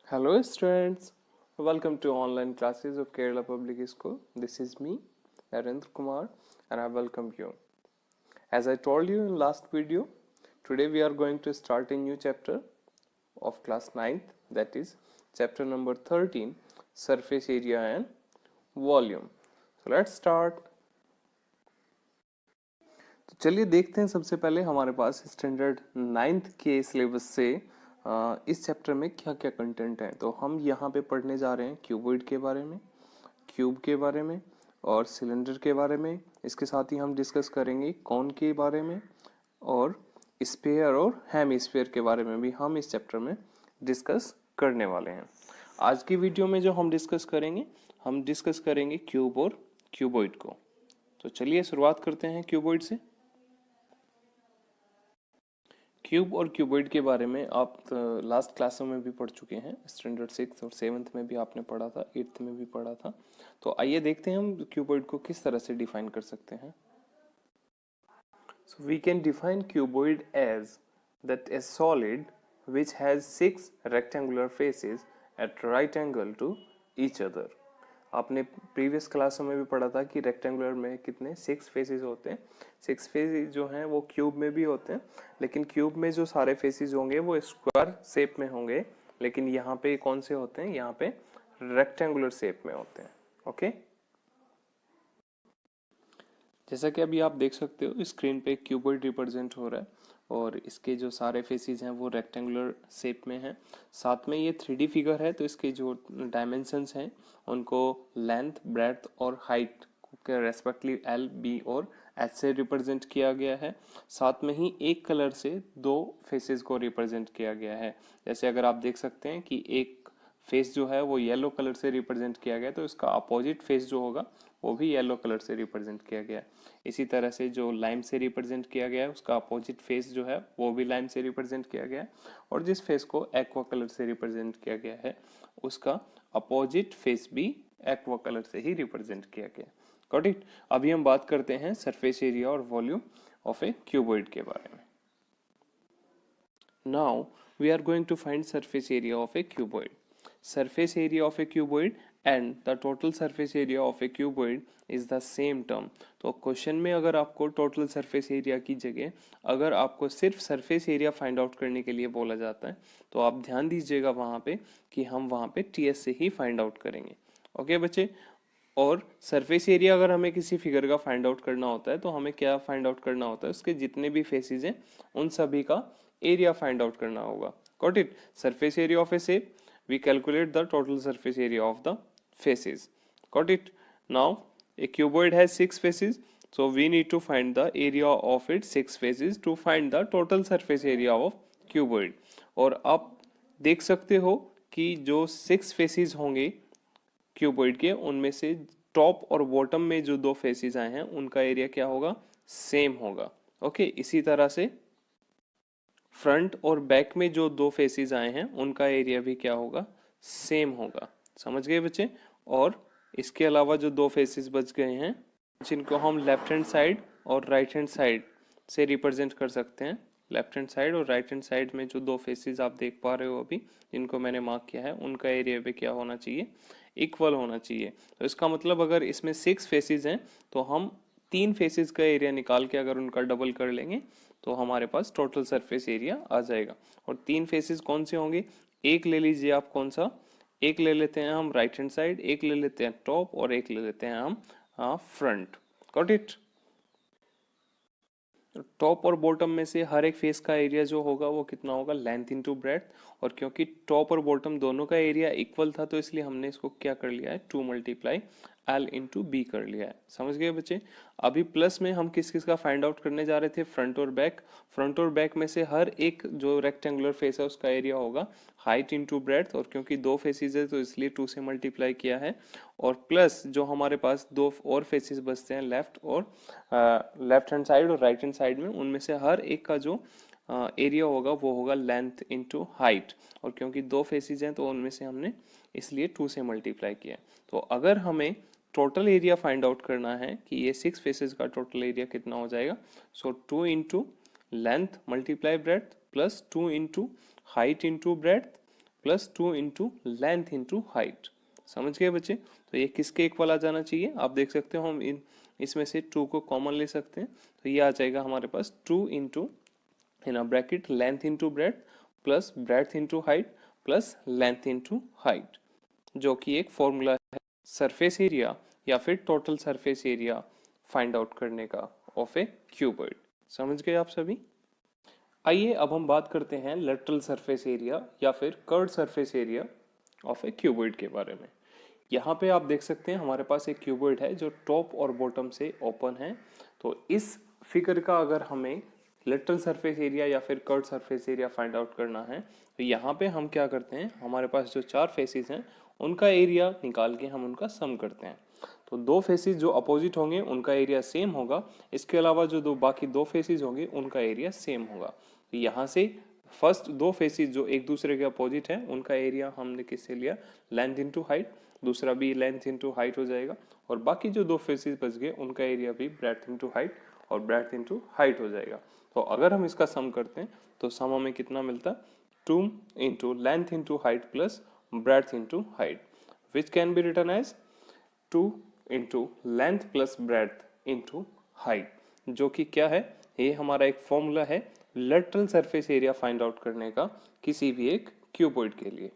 Hello students, welcome to online classes of Kerala Public School. This is me, Narendra Kumar, and I welcome you. As I told you in last video, today we are going to start a new chapter of class 9th, that is chapter number 13, surface area and volume. So let's start. तो चलिए देखते हैं सबसे पहले हमारे पास standard 9th के syllabus से इस चैप्टर में क्या क्या कंटेंट है। तो हम यहाँ पे पढ़ने जा रहे हैं क्यूबॉइड के बारे में, क्यूब के बारे में और सिलेंडर के बारे में। इसके साथ ही हम डिस्कस करेंगे कॉन के बारे में और स्फीयर और हेमिस्फीयर के बारे में भी हम इस चैप्टर में डिस्कस करने वाले हैं। आज की वीडियो में जो हम डिस्कस करेंगे क्यूब और क्यूबॉइड को। तो चलिए शुरुआत करते हैं क्यूबॉइड से। क्यूब और क्यूबॉइड के बारे में आप लास्ट क्लासों में भी पढ़ चुके हैं, स्टैंडर्ड 6 और 7th में भी आपने पढ़ा था, 8th में भी पढ़ा था। तो आइए देखते हैं हम क्यूबॉइड को किस तरह से डिफाइन कर सकते हैं। So we can define cuboid as that a solid which has 6 rectangular faces at right angle to each other। आपने प्रीवियस क्लासों में भी पढ़ा था कि रेक्टेंगुलर में कितने 6 फेसेस होते हैं। 6 फेसेस जो हैं वो क्यूब में भी होते हैं, लेकिन क्यूब में जो सारे फेसेस होंगे वो स्क्वायर शेप में होंगे, लेकिन यहाँ पे कौन से होते हैं, यहाँ पे रेक्टेंगुलर शेप में होते हैं। ओके, जैसा कि अभी आप देख सकते हो स्क्रीन पे क्यूबॉइड रिप्रेजेंट हो रहा है और इसके जो सारे फेसेस हैं वो रेक्टेंगुलर शेप में हैं। साथ में ये 3D फिगर है, तो इसके जो डायमेंशंस हैं उनको लेंथ, ब्रेड्थ और हाइट के रेस्पेक्टिवली L, B और H से रिप्रेजेंट किया गया है। साथ में ही एक कलर से दो फेसेस को रिप्रेजेंट किया गया है। जैसे अगर आप देख सकते हैं कि एक फेस जो है वो येलो कलर से रिप्रेजेंट किया गया है, तो इसका अपोजिट फेस जो होगा वो भी येलो कलर से रिप्रेजेंट किया गया है। इसी तरह से जो लाइम से रिप्रेजेंट किया गया है उसका अपोजिट फेस जो है वो भी लाइम से रिप्रेजेंट किया गया है, और जिस फेस को एक्वा कलर से रिप्रेजेंट किया गया है उसका अपोजिट फेस भी एक्वा कलर से ही रिप्रेजेंट किया गया है। Got it. अभी हम बात करते हैं सरफेस एरिया और वॉल्यूम ऑफ ए क्यूबॉइड के बारे में। Now we are going to find surface area of a cuboid. Surface area of a cuboid and the total surface area of a cuboid is the same term। तो question में अगर आपको total surface area की जगह अगर आपको सिर्फ surface area find out करने के लिए बोला जाता है तो आप ध्यान दीजिएगा वहाँ पे कि हम वहाँ पे टीएस से ही फाइंड आउट करेंगे। ओके बच्चे, और सरफेस एरिया अगर हमें किसी फिगर का फाइंड आउट करना होता है तो हमें क्या फाइंड आउट करना होता है, उसके जितने भी फेसेस हैं उन सभी का एरिया फाइंड आउट करना होगा। Got it. Surface area of A shape, we calculate the total surface area of the faces। got it। now a cuboid has 6 faces, so we need to find the area of its 6 faces to find the total surface area of cuboid। और आप देख सकते हो कि जो 6 faces होंगे cuboid के, उनमें से टॉप और बॉटम में जो दो फेसेस आए हैं उनका एरिया क्या होगा, सेम होगा। ओके, इसी तरह से फ्रंट और बैक में जो दो फेसेस आए हैं उनका एरिया भी क्या होगा, सेम होगा। समझ गए बच्चे। और इसके अलावा जो दो फेसेस बच गए हैं जिनको हम लेफ्ट हैंड साइड और राइट हैंड साइड से रिप्रेजेंट कर सकते हैं। लेफ्ट हैंड साइड और राइट हैंड साइड में जो दो फेसेस आप देख पा रहे हो अभी, जिनको मैंने मार्क किया है, उनका एरिया भी क्या होना चाहिए, इक्वल होना चाहिए। तो इसका मतलब अगर इसमें 6 फेसेस हैं तो हम 3 फेसेस का एरिया निकाल के अगर उनका डबल कर लेंगे तो हमारे पास टोटल सरफेस एरिया आ जाएगा। और 3 फेसेस कौन से होंगे, एक ले लीजिए आप, कौन सा, एक ले लेते हैं हम राइट हैंड साइड, एक ले लेते हैं टॉप और एक ले लेते हैं हम फ्रंट। Got it. टॉप और बॉटम में से हर एक फेस का एरिया जो होगा वो कितना होगा, लेंथ इनटू ब्रेड्थ। और क्योंकि टॉप और बॉटम दोनों का एरिया इक्वल था तो इसलिए हमने इसको क्या कर लिया है, 2 मल्टीप्लाई L इंटू बी कर लिया है। समझ गए बच्चे। अभी प्लस में हम किस किस का फाइंड आउट करने जा रहे थे, फ्रंट और बैक। फ्रंट और बैक में से हर एक जो रेक्टेंगुलर फेस है उसका एरिया होगा हाइट इंटू ब्रेड्थ, और क्योंकि दो फेसेस है तो इसलिए 2 से मल्टीप्लाई किया है। और प्लस जो हमारे पास दो और फेसेस बचते हैं लेफ्ट और लेफ्ट हैंड साइड और राइट हैंड साइड में, उनमें से हर एक का जो एरिया होगा वो होगा लेंथ इंटू हाइट। और क्योंकि दो फेसेस हैं तो उनमें से हमने इसलिए 2 से मल्टीप्लाई किया। तो अगर हमें टोटल एरिया फाइंड आउट करना है कि ये 6 फेसेस का टोटल एरिया कितना हो जाएगा, सो 2 into length multiply breadth plus 2 into height into breadth plus 2 into length into height. समझ गए बच्चे? तो ये किसके इक्वल आ जाना चाहिए? आप देख सकते हो हम इसमें से 2 को कॉमन ले सकते हैं, तो ये आ जाएगा हमारे पास 2 into in a bracket length into breadth plus breadth into height plus length into height, जो कि एक फॉर्मूला है सरफेस एरिया या फिर total surface area find out करने का ऑफ ए क्यूबॉइड। समझ गए आप सभी? आइए अब हम बात करते हैं लेटरल सरफेस एरिया या फिर curve surface area of a cuboid के बारे में। यहाँ पे आप देख सकते हैं हमारे पास एक क्यूबॉइड है जो टॉप और बॉटम से ओपन है। तो इस फिगर का अगर हमें लेटरल सरफेस एरिया या फिर curve surface area find out करना है, तो यहाँ पे हम क्या करते हैं, हमारे पास जो 4 फेसेस हैं उनका एरिया निकाल के हम उनका सम करते हैं। तो 2 फेसेस जो अपोजिट होंगे उनका एरिया सेम होगा, इसके अलावा जो बाकी 2 फेसेस होंगे उनका एरिया सेम होगा। तो यहाँ से फर्स्ट 2 फेसेस जो एक दूसरे के अपोजिट हैं उनका एरिया हमने किससे लिया, लेंथ इंटू हाइट, दूसरा भी लेंथ इंटू हाइट हो जाएगा, और बाकी जो 2 फेसेस बच गए उनका एरिया भी ब्रेथ इंटू हाइट और ब्रेथ इंटू हाइट हो जाएगा। तो अगर हम इसका सम करते हैं तो सम हमें कितना मिलता है, 2 into length into height plus breadth into height, which can be written as 2 into length plus breadth into height, जो कि क्या है, ये हमारा एक फॉर्मूला है lateral surface area find out करने का किसी भी एक क्यूबॉइड के लिए।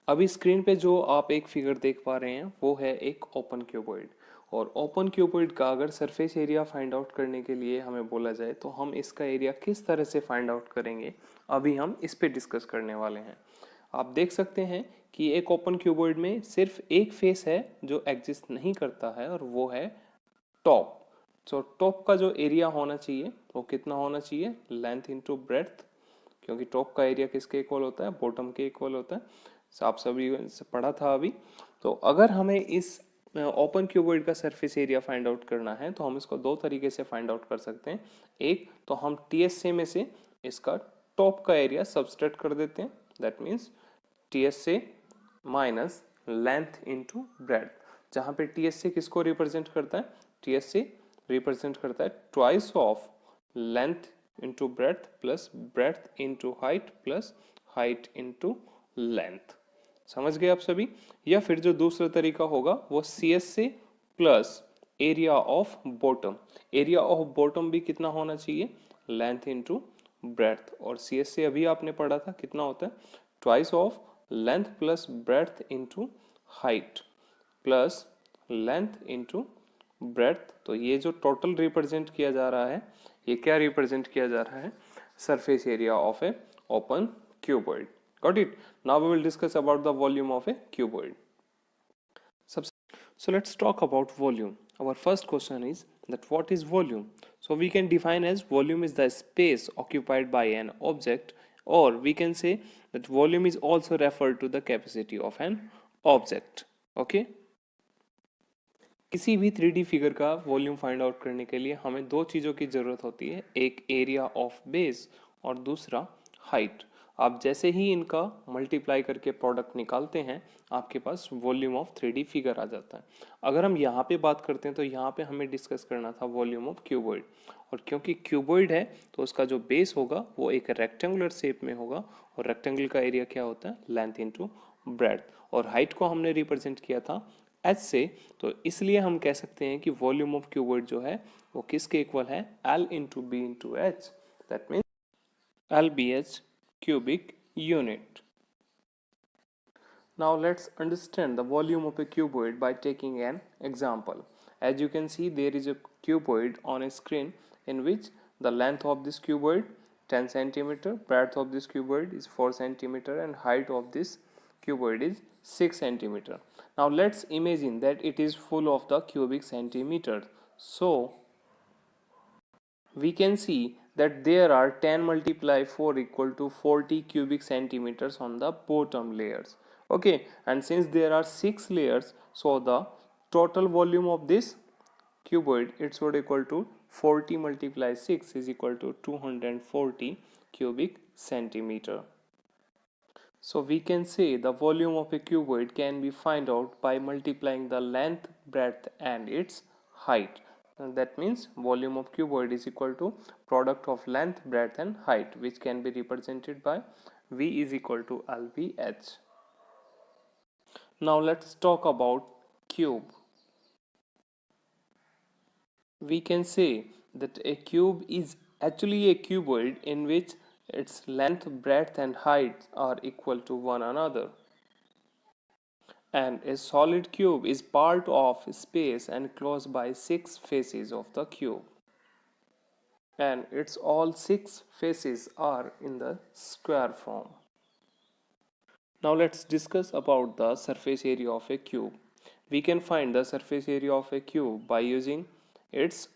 अभी स्क्रीन पे जो आप एक फिगर देख पा रहे हैं वो है एक ओपन क्यूबॉइड, और ओपन क्यूबॉइड का अगर सरफेस एरिया फाइंड आउट करने के लिए हमें बोला जाए तो हम इसका एरिया किस तरह से फाइंड आउट करेंगे, अभी हम इस पे डिस्कस करने वाले हैं। आप देख सकते हैं कि एक ओपन क्यूबॉइड में सिर्फ एक फेस है जो एग्जिस्ट नहीं करता है, और वो है टॉप। तो टॉप का जो एरिया होना चाहिए वो कितना होना चाहिए, लेंथ इंटू ब्रेथ, क्योंकि टॉप का एरिया किसके इक्वल होता है, बॉटम के इक्वल होता है। आप सभी से पढ़ा था अभी। तो अगर हमें इस ओपन क्यूबॉइड का सरफेस एरिया फाइंड आउट करना है तो हम इसको 2 तरीके से फाइंड आउट कर सकते हैं। एक तो हम टीएसए में से इसका टॉप का एरिया सबट्रैक्ट कर देते हैं, that means TSA minus length into breadth, जहाँ पे टीएसए किसको रिप्रेजेंट करता है, टीएसए रिप्रेजेंट करता है twice of length into breadth plus breadth into height plus height into length. समझ गए आप सभी? या फिर जो दूसरा तरीका होगा वो सी एस से plus area of bottom, area of bottom भी कितना होना चाहिए, लेंथ इंटू ब्रेथ, और सी एस से अभी आपने पढ़ा था कितना होता है, twice of length plus breadth into height plus length into breadth. तो ये जो टोटल रिप्रेजेंट किया जा रहा है, ये क्या रिप्रेजेंट किया जा रहा है, surface area of A open cuboid. Got it? Now we will discuss about the volume of a cuboid. So let's talk about volume. Our first question is that what is volume? So we can define as volume is the space occupied by an object, or we can say that volume is also referred to the capacity of an object. Okay? किसी भी 3D figure का volume find out करने के लिए हमें 2 चीज़ों की ज़रूरत होती है, एक एरिया ऑफ बेस और दूसरा हाइट। आप जैसे ही इनका मल्टीप्लाई करके प्रोडक्ट निकालते हैं आपके पास वॉल्यूम ऑफ 3D फिगर आ जाता है। अगर हम यहाँ पे बात करते हैं तो यहाँ पे हमें डिस्कस करना था वॉल्यूम ऑफ क्यूबॉइड, और क्योंकि क्यूबॉइड है तो उसका जो बेस होगा वो एक रेक्टेंगुलर शेप में होगा, और रेक्टेंगल का एरिया क्या होता है, लेंथ इंटू ब्रेथ, और हाइट को हमने रिप्रेजेंट किया था एच से। तो इसलिए हम कह सकते हैं कि वॉल्यूम ऑफ क्यूबॉइड जो है वो किसके इक्वल है, L into B into H, that means L B H cubic unit. Now let's understand the volume of a cuboid by taking an example. As you can see, there is a cuboid on a screen in which the length of this cuboid 10 centimeter, breadth of this cuboid is 4 centimeter, and height of this cuboid is 6 centimeter. Now let's imagine that it is full of the cubic centimeters. So we can see that there are 10 multiply 4 equal to 40 cubic centimeters on the bottom layers. Okay, and since there are 6 layers, so the total volume of this cuboid, it should equal to 40 multiply 6 is equal to 240 cubic centimeter. So we can say the volume of a cuboid can be find out by multiplying the length, breadth and its height. that means volume of cuboid is equal to product of length, breadth and height, which can be represented by V is equal to LVH. Now let's talk about cube. We can say that a cube is actually a cuboid in which its length, breadth and height are equal to one another. And a solid cube is part of space enclosed by 6 faces of the cube. And its all 6 faces are in the square form. Now let's discuss about the surface area of a cube. We can find the surface area of a cube by using its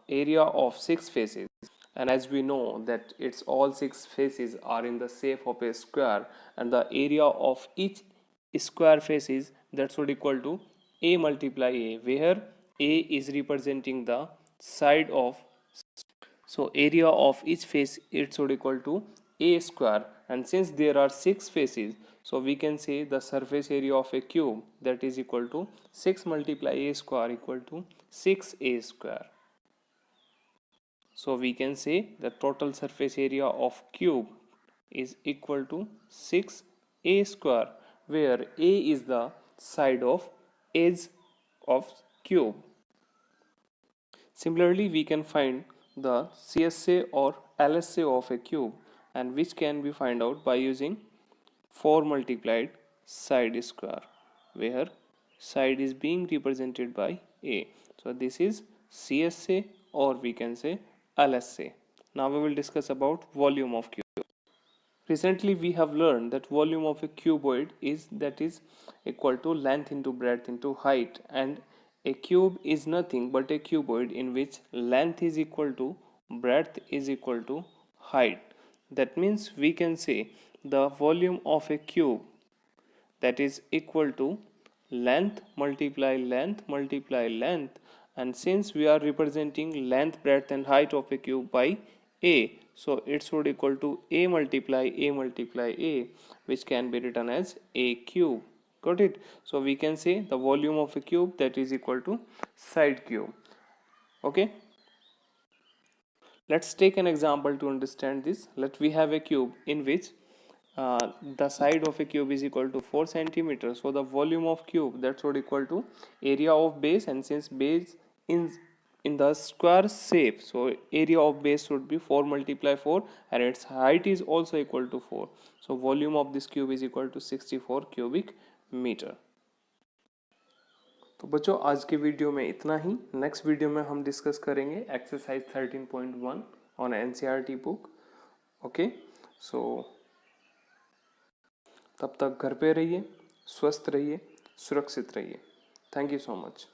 area of 6 faces. And as we know that its all 6 faces are in the shape of a square, and the area of each square face is that would equal to a multiply a, where a is representing the side of, so area of each face it would equal to a square, and since there are 6 faces, so we can say the surface area of a cube that is equal to 6 multiply a square equal to 6a square. So we can say the total surface area of cube is equal to 6a square, where a is the side of edge of cube. Similarly, we can find the CSA or LSA of a cube, and which can be found out by using 4 multiplied side square, where side is being represented by a. So this is CSA, or we can say LSA. Now we will discuss about volume of cube. Recently we have learned that volume of a cuboid is equal to length into breadth into height, and a cube is nothing but a cuboid in which length is equal to breadth is equal to height. That means we can say the volume of a cube that is equal to length multiply length multiply length, and since we are representing length, breadth and height of a cube by a, so it should equal to a multiply a, which can be written as a cube. Got it? So we can say the volume of a cube that is equal to side cube. Okay, let's take an example to understand this. Let we have a cube in which the side of a cube is equal to 4 centimeters. So the volume of cube that would equal to area of base, and since base in the square shape, so area of base should be 4 multiply 4, and its height is also equal to 4. So volume of this cube is equal to 64 cubic meter. तो बच्चों आज के video में इतना ही. Next video में हम discuss करेंगे exercise 13.1 on NCERT book. Okay, so तब तक घर पे रहिए, स्वस्थ रहिए, सुरक्षित रहिए. Thank you so much.